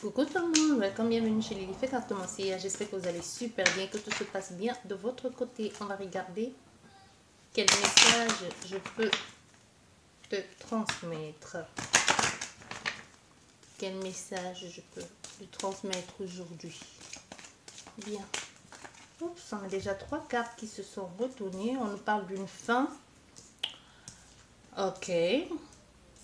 Coucou tout le monde, welcome, bienvenue chez Lily fait carte Mancière. J'espère que vous allez super bien, que tout se passe bien de votre côté. On va regarder quel message je peux te transmettre. Quel message je peux te transmettre aujourd'hui. Bien. Oups, on a déjà 3 cartes qui se sont retournées. On nous parle d'une fin. Ok.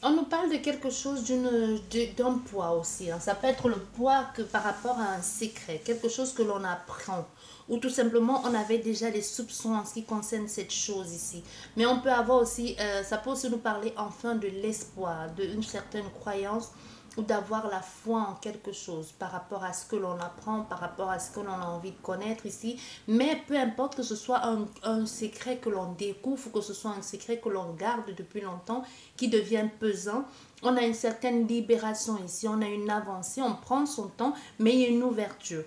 On nous parle de quelque chose d'un poids aussi. Hein. Ça peut être le poids que par rapport à un secret, quelque chose que l'on apprend. Ou tout simplement, on avait déjà des soupçons en ce qui concerne cette chose ici. Mais on peut avoir aussi, ça peut aussi nous parler enfin de l'espoir, d'une certaine croyance ou d'avoir la foi en quelque chose par rapport à ce que l'on apprend, par rapport à ce que l'on a envie de connaître ici. Mais peu importe que ce soit un secret que l'on découvre, que ce soit un secret que l'on garde depuis longtemps, qui devient pesant, on a une certaine libération ici, on a une avancée, on prend son temps, mais il y a une ouverture.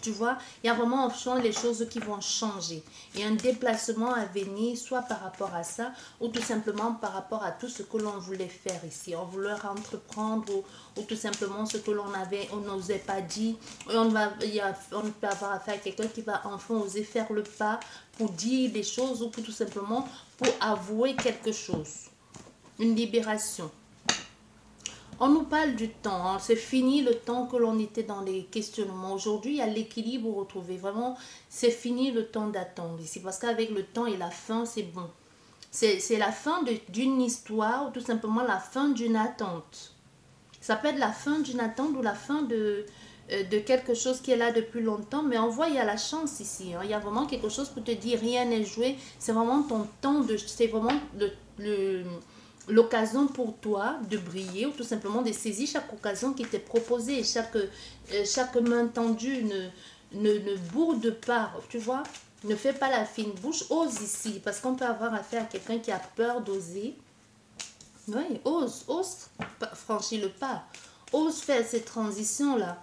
Tu vois, il y a vraiment les choses qui vont changer. Il y a un déplacement à venir, soit par rapport à ça, ou tout simplement par rapport à tout ce que l'on voulait faire ici. On voulait entreprendre, ou tout simplement ce que on n'osait pas dire. On peut avoir affaire à quelqu'un qui va enfin oser faire le pas pour dire des choses, ou tout simplement pour avouer quelque chose. Une libération. On nous parle du temps, hein. C'est fini le temps que l'on était dans les questionnements. Aujourd'hui, il y a l'équilibre retrouvé. Vraiment, c'est fini le temps d'attendre ici. Parce qu'avec le temps et la fin, c'est bon. C'est la fin d'une histoire ou tout simplement la fin d'une attente. Ça peut être la fin d'une attente ou la fin de quelque chose qui est là depuis longtemps. Mais on voit, il y a la chance ici. Hein. Il y a vraiment quelque chose pour te dire, rien n'est joué. C'est vraiment ton temps, c'est vraiment l'occasion pour toi de briller ou tout simplement de saisir chaque occasion qui t'est proposée. Chaque main tendue ne bourde pas, tu vois. Ne fais pas la fine bouche, ose ici. Parce qu'on peut avoir affaire à quelqu'un qui a peur d'oser. Oui, ose franchir le pas. Ose faire cette transition-là.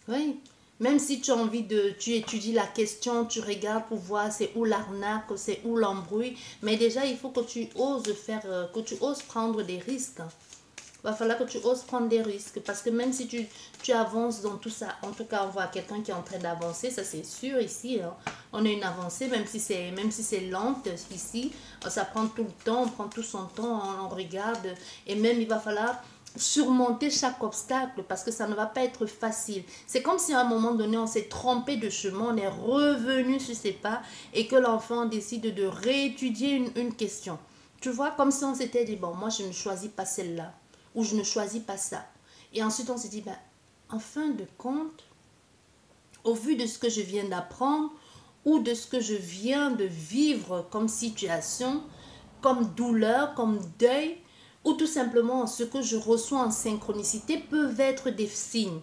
Oui. Même si tu as envie tu étudies la question, tu regardes pour voir c'est où l'arnaque, c'est où l'embrouille. Mais déjà, il faut que tu oses prendre des risques. Il va falloir que tu oses prendre des risques. Parce que même si tu avances dans tout ça, en tout cas, on voit quelqu'un qui est en train d'avancer, ça c'est sûr ici. Hein. On a une avancée, même si c'est lente ici. Ça prend tout le temps, on prend tout son temps, on regarde. Et même, il va falloir surmonter chaque obstacle parce que ça ne va pas être facile. C'est comme si à un moment donné on s'est trompé de chemin, on est revenu sur ses pas et que l'enfant décide de réétudier une question. Tu vois, comme si on s'était dit, bon, moi je ne choisis pas celle-là ou je ne choisis pas ça. Et ensuite on s'est dit, ben, en fin de compte, au vu de ce que je viens d'apprendre ou de ce que je viens de vivre comme situation, comme douleur, comme deuil, ou tout simplement ce que je reçois en synchronicité peuvent être des signes.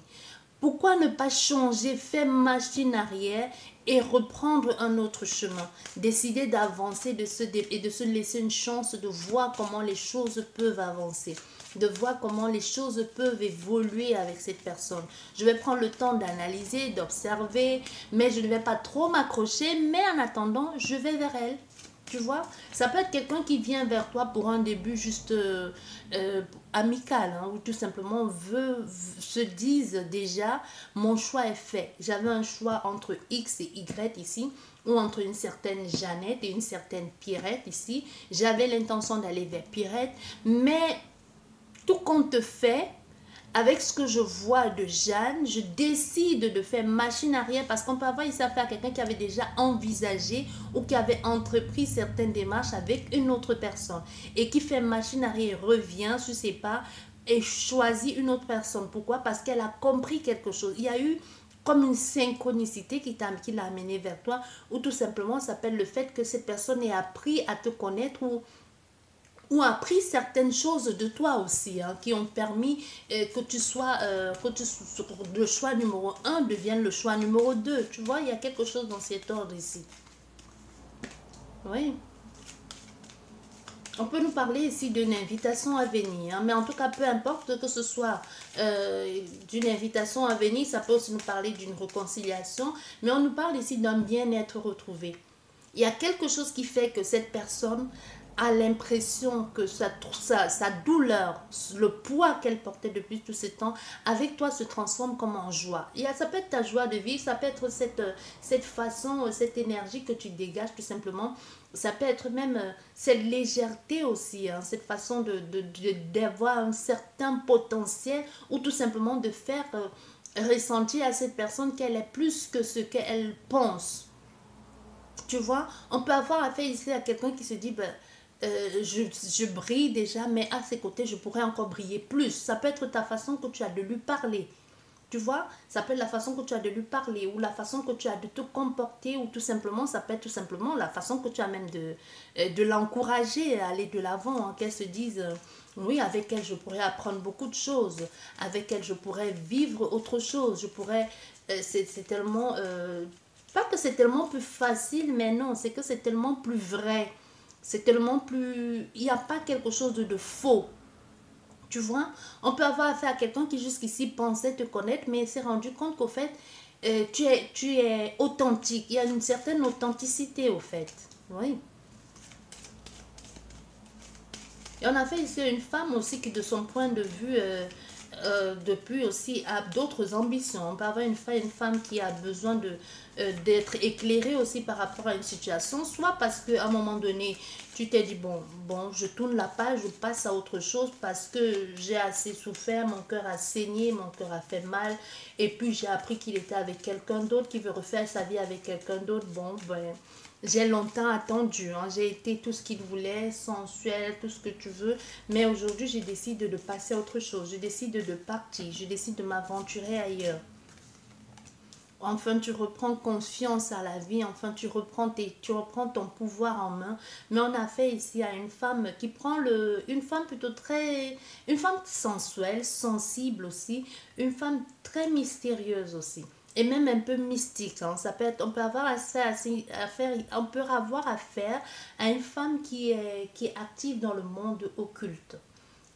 Pourquoi ne pas changer, faire machine arrière et reprendre un autre chemin? Décider d'avancer et de se laisser une chance de voir comment les choses peuvent avancer. De voir comment les choses peuvent évoluer avec cette personne. Je vais prendre le temps d'analyser, d'observer, mais je ne vais pas trop m'accrocher. Mais en attendant, je vais vers elle. Tu vois, ça peut être quelqu'un qui vient vers toi pour un début juste amical, hein, ou tout simplement se disent déjà, mon choix est fait. J'avais un choix entre X et Y ici, ou entre une certaine Jeannette et une certaine Pierrette ici. J'avais l'intention d'aller vers Pierrette, mais tout compte fait, avec ce que je vois de Jeanne, je décide de faire machine arrière parce qu'on peut avoir ici affaire à quelqu'un qui avait déjà envisagé ou qui avait entrepris certaines démarches avec une autre personne et qui fait machine arrière, revient sur ses pas et choisit une autre personne. Pourquoi? Parce qu'elle a compris quelque chose. Il y a eu comme une synchronicité qui l'a amené vers toi, ou tout simplement ça s'appelle le fait que cette personne ait appris à te connaître ou appris certaines choses de toi aussi, hein, qui ont permis que le choix numéro 1 devienne le choix numéro 2. Tu vois, il y a quelque chose dans cet ordre ici. Oui. On peut nous parler ici d'une invitation à venir, hein, mais en tout cas, peu importe que ce soit d'une invitation à venir, ça peut aussi nous parler d'une réconciliation, mais on nous parle ici d'un bien-être retrouvé. Il y a quelque chose qui fait que cette personne a l'impression que sa douleur, le poids qu'elle portait depuis tout ce temps, avec toi se transforme comme en joie. Ça peut être ta joie de vivre, ça peut être cette façon, cette énergie que tu dégages tout simplement. Ça peut être même cette légèreté aussi, hein, cette façon d'avoir un certain potentiel ou tout simplement de faire ressentir à cette personne qu'elle est plus que ce qu'elle pense. Tu vois, on peut avoir affaire ici à quelqu'un qui se dit, ben, je brille déjà, mais à ses côtés, je pourrais encore briller plus. Ça peut être ta façon que tu as de lui parler. Tu vois, ça peut être la façon que tu as de lui parler ou la façon que tu as de te comporter ou tout simplement, ça peut être tout simplement la façon que tu as même de l'encourager à aller de l'avant, hein, qu'elle se dise, oui, avec elle, je pourrais apprendre beaucoup de choses. Avec elle, je pourrais vivre autre chose. Je pourrais, c'est tellement, pas que c'est tellement plus facile, mais non, c'est que c'est tellement plus vrai. C'est tellement plus... Il n'y a pas quelque chose de faux. Tu vois, on peut avoir affaire à quelqu'un qui jusqu'ici pensait te connaître, mais s'est rendu compte qu'au fait, tu es authentique. Il y a une certaine authenticité au fait. Oui. Et on a fait ici une femme aussi qui, de son point de vue, depuis aussi, a d'autres ambitions. On peut avoir une femme qui a besoin d'être éclairée aussi par rapport à une situation, soit parce qu'à un moment donné, tu t'es dit, bon, je tourne la page, je passe à autre chose parce que j'ai assez souffert, mon cœur a saigné, mon cœur a fait mal, et puis j'ai appris qu'il était avec quelqu'un d'autre, qui veut refaire sa vie avec quelqu'un d'autre. Bon, ben, j'ai longtemps attendu, hein. J'ai été tout ce qu'il voulait, sensuel, tout ce que tu veux, mais aujourd'hui, je décide de passer à autre chose, je décide de partir, je décide de m'aventurer ailleurs. Enfin, tu reprends confiance à la vie, enfin, tu reprends ton pouvoir en main. Mais on a fait ici à une femme qui prend une femme plutôt une femme sensuelle, sensible aussi, une femme très mystérieuse aussi. Et même un peu mystique, hein. Ça peut être, on peut avoir on peut avoir affaire à une femme qui est active dans le monde occulte.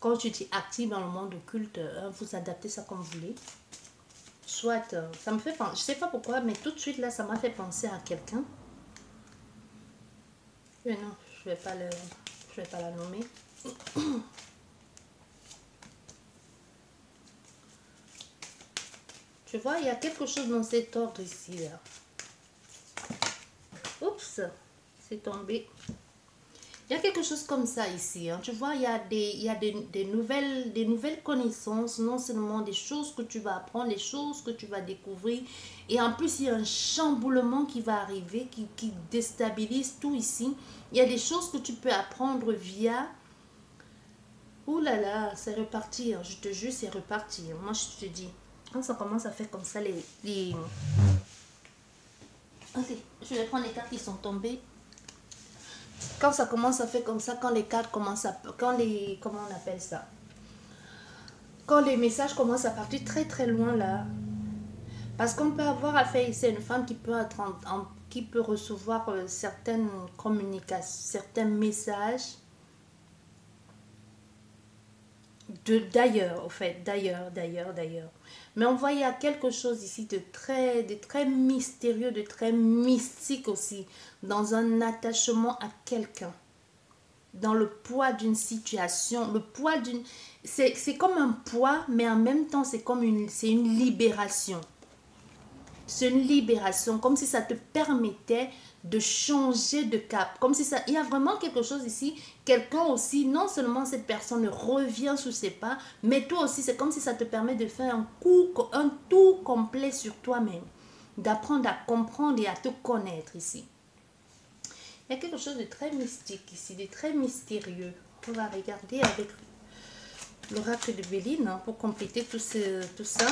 Quand tu dis active dans le monde occulte, vous adaptez ça comme vous voulez. Soit, ça me fait penser, je sais pas pourquoi, mais tout de suite là, ça m'a fait penser à quelqu'un. Mais non, je vais pas la nommer. Tu vois, il y a quelque chose dans cet ordre ici, là. Oups, c'est tombé. Il y a quelque chose comme ça ici, hein. Tu vois, il y a des nouvelles connaissances, non seulement des choses que tu vas apprendre, des choses que tu vas découvrir. Et en plus, il y a un chamboulement qui va arriver, qui déstabilise tout ici. Il y a des choses que tu peux apprendre via... Ouh là là, c'est reparti, hein. Je te jure, c'est reparti. Moi, je te dis, quand ça commence à faire comme ça, Ok, je vais prendre les cartes qui sont tombées. Quand ça commence à faire comme ça, quand les cartes commencent à... Comment on appelle ça? Quand les messages commencent à partir très très loin là. Parce qu'on peut avoir affaire ici à une femme qui peut recevoir certaines communications, certains messages d'ailleurs, au fait, d'ailleurs. Mais on voit il y a quelque chose ici de très mystérieux, de très mystique aussi, dans un attachement à quelqu'un, dans le poids d'une situation, le poids d'une... C'est comme un poids, mais en même temps, c'est une libération. C'est une libération, comme si ça te permettait de changer de cap. Comme si ça... Il y a vraiment quelque chose ici. Quelqu'un aussi, non seulement cette personne revient sous ses pas, mais toi aussi, c'est comme si ça te permet de faire un tour complet sur toi-même. D'apprendre à comprendre et à te connaître ici. Il y a quelque chose de très mystique ici, de très mystérieux. On va regarder avec l'oracle de Béline, hein, pour compléter tout ça.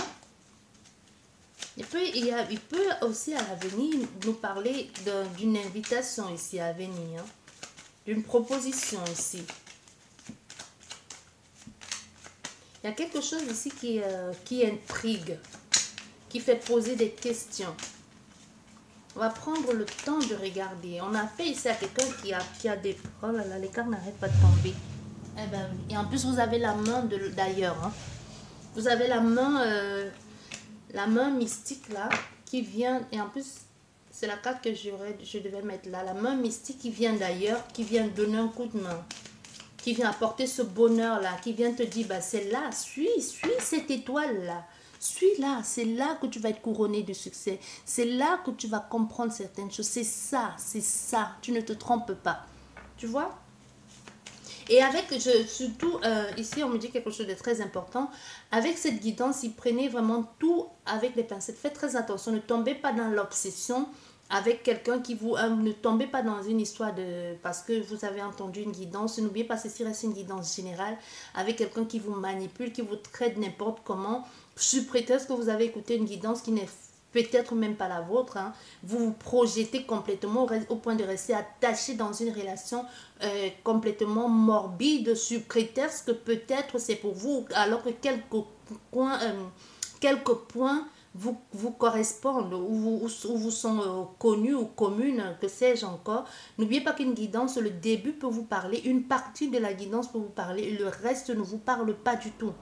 Il peut aussi à l'avenir nous parler d'une invitation ici à venir, hein, d'une proposition ici. Il y a quelque chose ici qui intrigue, qui fait poser des questions. On va prendre le temps de regarder. On a fait ici à quelqu'un qui a des... Oh là là, les cartes n'arrêtent pas de tomber. Eh ben, et en plus, vous avez la main d'ailleurs. Hein. Vous avez la main mystique là, qui vient. Et en plus, C'est la carte que je devais mettre là. La main mystique qui vient d'ailleurs, qui vient donner un coup de main. Qui vient apporter ce bonheur-là, qui vient te dire, bah, c'est là, suis cette étoile-là. Suis-là, c'est là que tu vas être couronné de succès. C'est là que tu vas comprendre certaines choses. C'est ça. Tu ne te trompes pas. Tu vois? Et avec, surtout, ici, on me dit quelque chose de très important. Avec cette guidance, il prenait vraiment tout avec les pincettes. Faites très attention, ne tombez pas dans l'obsession avec quelqu'un qui vous... ne tombez pas dans une histoire de... Parce que vous avez entendu une guidance. N'oubliez pas, ceci reste une guidance générale. Avec quelqu'un qui vous manipule, qui vous traite n'importe comment. Sous prétexte que vous avez écouté une guidance qui n'est peut-être même pas la vôtre, hein. Vous vous projetez complètement au point de rester attaché dans une relation complètement morbide sous prétexte que peut-être c'est pour vous, alors que quelques points vous correspondent ou vous sont connus ou communes, que sais-je encore. N'oubliez pas qu'une guidance, le début peut vous parler, une partie de la guidance peut vous parler et le reste ne vous parle pas du tout.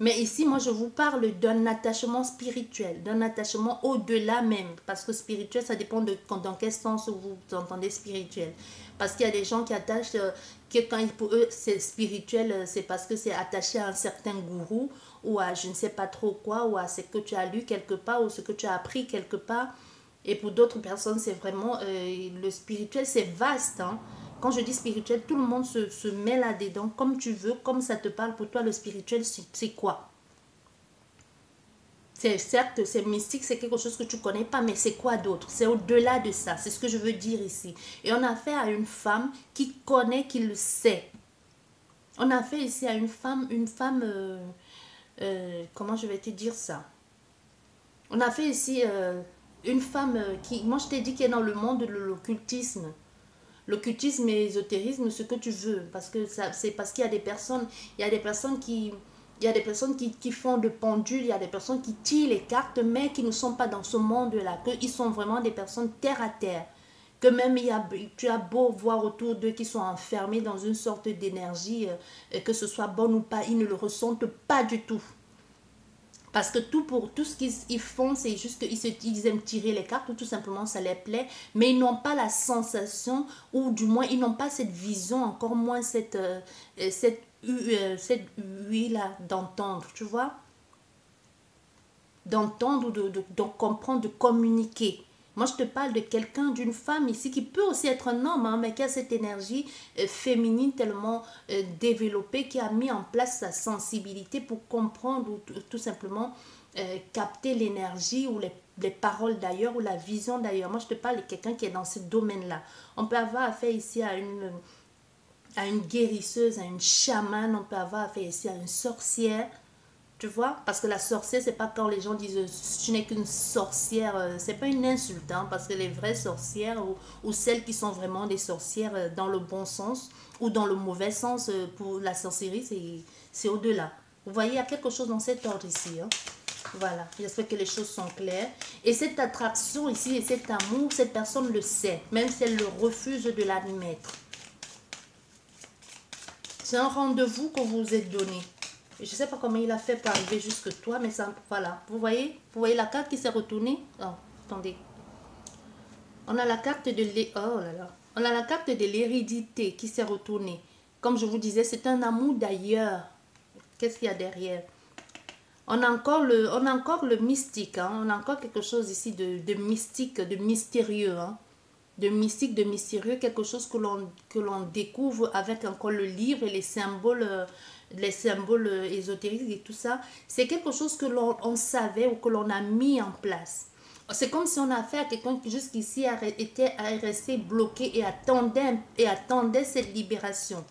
Mais ici, moi, je vous parle d'un attachement spirituel, d'un attachement au-delà même. Parce que spirituel, ça dépend de dans quel sens vous entendez spirituel. Parce qu'il y a des gens qui attachent, que quand pour eux, c'est spirituel, c'est parce que c'est attaché à un certain gourou ou à je ne sais pas trop quoi, ou à ce que tu as lu quelque part, ou ce que tu as appris quelque part. Et pour d'autres personnes, c'est vraiment, le spirituel, c'est vaste, hein. Quand je dis spirituel, tout le monde se met là-dedans, comme tu veux, comme ça te parle. Pour toi, le spirituel, c'est quoi? C'est certes, c'est mystique, c'est quelque chose que tu connais pas, mais c'est quoi d'autre? C'est au-delà de ça, c'est ce que je veux dire ici. Et on a affaire à une femme qui connaît, qui le sait. On a affaire ici à une femme, comment je vais te dire ça? On a fait ici une femme qui, moi je t'ai dit, qui est dans le monde de l'occultisme. L'occultisme et l'ésotérisme, ce que tu veux, parce que c'est parce qu'il y a des personnes, qui font de pendules, il y a des personnes qui tirent les cartes, mais qui ne sont pas dans ce monde-là, qu'ils sont vraiment des personnes terre à terre, que même tu as beau voir autour d'eux qui sont enfermés dans une sorte d'énergie, que ce soit bonne ou pas, ils ne le ressentent pas du tout. Parce que tout ce qu'ils font, c'est juste qu'ils aiment tirer les cartes, ou tout simplement ça les plaît, mais ils n'ont pas la sensation, ou du moins ils n'ont pas cette vision, encore moins cette huile d'entendre, tu vois, d'entendre ou de comprendre, de communiquer. Moi, je te parle de quelqu'un, d'une femme ici, qui peut aussi être un homme, hein, mais qui a cette énergie féminine tellement développée, qui a mis en place sa sensibilité pour comprendre ou tout simplement capter l'énergie ou les paroles d'ailleurs ou la vision d'ailleurs. Moi, je te parle de quelqu'un qui est dans ce domaine-là. On peut avoir affaire ici à une guérisseuse, à une chamane, on peut avoir affaire ici à une sorcière. Tu vois, parce que la sorcière, c'est pas quand les gens disent tu n'es qu'une sorcière, c'est pas une insulte, hein, parce que les vraies sorcières ou celles qui sont vraiment des sorcières dans le bon sens ou dans le mauvais sens pour la sorcellerie, c'est au-delà. Vous voyez, il y a quelque chose dans cet ordre ici. Hein. Voilà, j'espère que les choses sont claires. Et cette attraction ici et cet amour, cette personne le sait, même si elle le refuse de l'admettre. C'est un rendez-vous que vous vous êtes donné. Je ne sais pas comment il a fait pour arriver jusque toi, mais ça, voilà. Vous voyez la carte qui s'est retournée? Oh, attendez. On a la carte de On a la carte de l'hérédité qui s'est retournée. Comme je vous disais, c'est un amour d'ailleurs. Qu'est-ce qu'il y a derrière? On a encore le mystique. Hein? On a encore quelque chose ici de mystique, de mystérieux. Hein? De mystique, de mystérieux. Quelque chose que l'on découvre avec encore le livre et les symboles ésotériques et tout ça. C'est quelque chose que l'on savait ou que l'on a mis en place. C'est comme si on a fait à quelqu'un qui jusqu'ici était resté bloqué et attendait cette libération.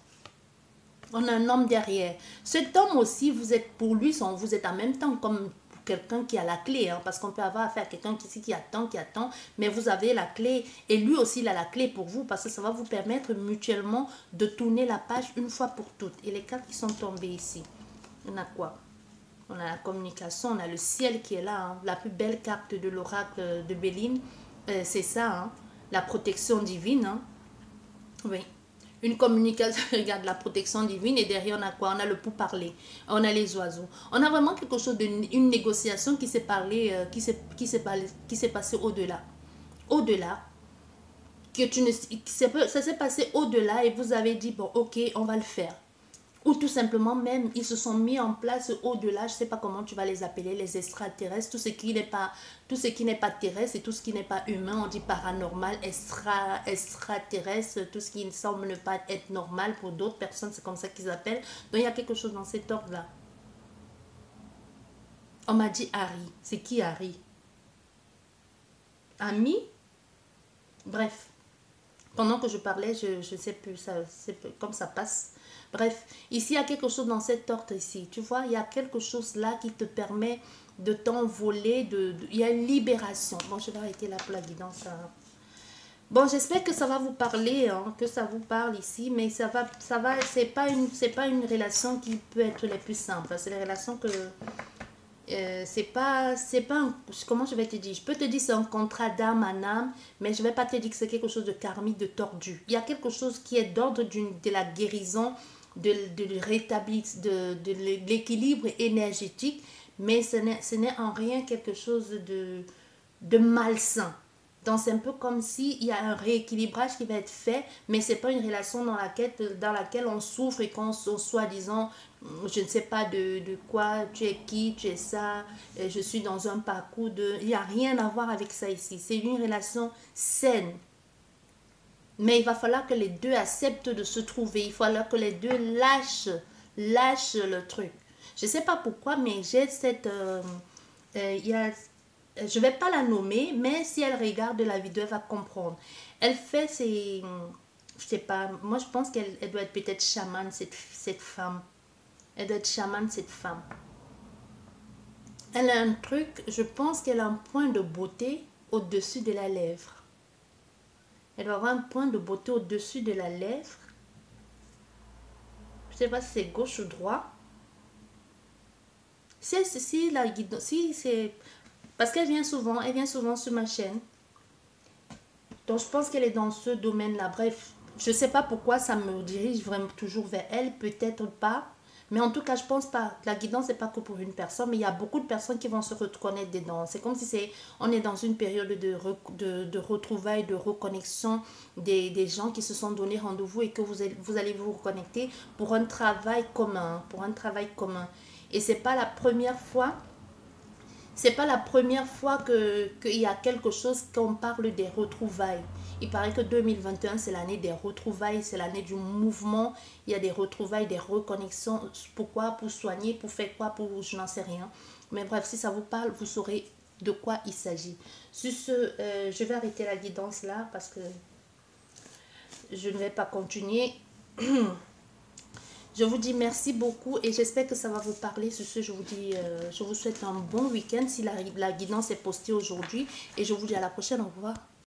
On a un homme derrière. Cet homme aussi, vous êtes pour lui, vous êtes en même temps comme quelqu'un qui a la clé, hein, parce qu'on peut avoir affaire à quelqu'un qui attend, mais vous avez la clé, et lui aussi il a la clé pour vous, parce que ça va vous permettre mutuellement de tourner la page une fois pour toutes. Et les cartes qui sont tombées ici, on a quoi? On a la communication, on a le ciel qui est là, hein, la plus belle carte de l'oracle de Béline, c'est ça, hein, la protection divine, hein. Oui. Une communication, regarde la protection divine, et derrière on a quoi? On a le pourparler, on a les oiseaux. On a vraiment quelque chose une négociation qui s'est parlé, qui s'est passé au-delà. Au-delà. Que tu ne, ça s'est passé au-delà et vous avez dit, bon, ok, on va le faire. Ou tout simplement même, ils se sont mis en place au-delà, je ne sais pas comment tu vas les appeler, les extraterrestres, tout ce qui n'est pas terrestre et tout ce qui n'est pas humain, on dit paranormal, extraterrestre, tout ce qui ne semble ne pas être normal pour d'autres personnes, c'est comme ça qu'ils appellent. Donc il y a quelque chose dans cet ordre-là. On m'a dit Harry. C'est qui Harry? Ami? Bref. Pendant que je parlais, je ne sais plus, comme ça passe. Bref, ici, il y a quelque chose dans cet ordre ici. Tu vois, il y a quelque chose là qui te permet de t'envoler. Il y a une libération. Bon, je vais arrêter là pour la guidance. Bon, j'espère que ça va vous parler, hein, que ça vous parle ici. Mais c'est pas une relation qui peut être les plus simples. C'est les relations que... c'est pas comment je vais te dire, je peux te dire c'est un contrat d'âme à âme, mais je vais pas te dire que c'est quelque chose de karmique, de tordu. Il y a quelque chose qui est d'ordre de la guérison, de rétablir, de l'équilibre énergétique, mais ce n'est en rien quelque chose de malsain. Donc c'est un peu comme s'il y a un rééquilibrage qui va être fait, mais c'est pas une relation dans laquelle on souffre et qu'on soit, disons, je ne sais pas de quoi, tu es qui, tu es ça, je suis dans un parcours de... Il n'y a rien à voir avec ça ici. C'est une relation saine. Mais il va falloir que les deux acceptent de se trouver. Il va falloir que les deux lâchent le truc. Je ne sais pas pourquoi, mais j'ai cette... je ne vais pas la nommer, mais si elle regarde la vidéo, elle va comprendre. Elle fait ses... Je sais pas, moi je pense qu'elle doit être peut-être chamane, cette femme. Elle doit être chamane, cette femme. Elle a un truc, je pense qu'elle a un point de beauté au-dessus de la lèvre. Elle doit avoir un point de beauté au-dessus de la lèvre. Je ne sais pas si c'est gauche ou droit. Si c'est... Parce qu'elle vient souvent sur ma chaîne. Donc je pense qu'elle est dans ce domaine-là. Bref, je ne sais pas pourquoi ça me dirige vraiment toujours vers elle. Peut-être pas. Mais en tout cas, je pense pas. La guidance, c'est pas que pour une personne. Mais il y a beaucoup de personnes qui vont se reconnaître dedans. C'est comme si on est dans une période de retrouvailles, de reconnexion des gens qui se sont donné rendez-vous et que vous allez vous reconnecter pour un travail commun. Et c'est pas la première fois. C'est pas la première fois qu'il y a quelque chose qu'on parle des retrouvailles. Il paraît que 2021, c'est l'année des retrouvailles, c'est l'année du mouvement. Il y a des retrouvailles, des reconnexions. Pourquoi? Pour soigner, pour faire quoi? Pour je n'en sais rien. Mais bref, si ça vous parle, vous saurez de quoi il s'agit. Sur ce, je vais arrêter la guidance là parce que je ne vais pas continuer. Je vous dis merci beaucoup et j'espère que ça va vous parler. Sur ce, je vous souhaite un bon week-end si la guidance est postée aujourd'hui. Et je vous dis à la prochaine. Au revoir.